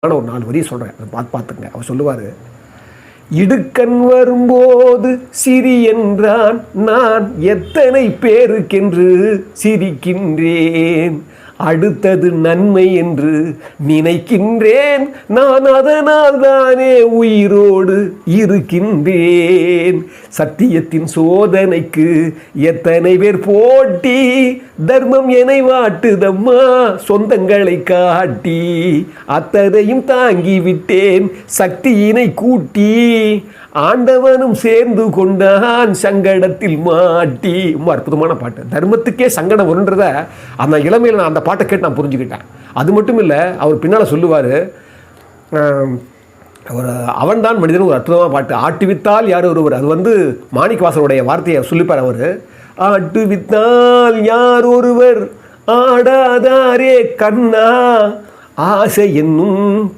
ஒரு 4 வரி சொல்கிறேன், அதை பார்த்துங்க. அவர் சொல்லுவார், இடுக்கண் வரும்போது சிரி என்றான், நான் எத்தனை பேருக்கென்று சிரிக்கின்றேன். அடுத்தது நன்மை என்று நினைக்கின்றேன், நான் அதனால் தானே உயிரோடு இருக்கின்றேன். சத்தியத்தின் சோதனைக்கு எத்தனை பேர் போட்டி, தர்மம் என்னை வாட்டுதம்மா சொந்தங்களை காட்டி. அத்தனையும் தாங்கி விட்டேன் சக்தியினை கூட்டி, ஆண்டவனும் சேர்ந்து கொண்டான் சங்கடத்தில் மாட்டி. ரொம்ப அற்புதமான பாட்டு. தர்மத்துக்கே சங்கடம் வருன்றத அந்த இளமையில் நான் அந்த பாட்டை கேட்டு நான் புரிஞ்சுக்கிட்டேன். அது மட்டும் இல்லை, அவர் பின்னால் சொல்லுவார், அவர் அவன்தான் மனிதன் ஒரு அற்புதமான பாட்டு. ஆட்டுவித்தால் யார் ஒருவர், அது மாணிக்கவாசருடைய வார்த்தையை சொல்லிப்பார் அவர். ஆட்டுவித்தால் யார் ஒருவர் ஆடாதாரே கண்ணா, ஆசை என்னும்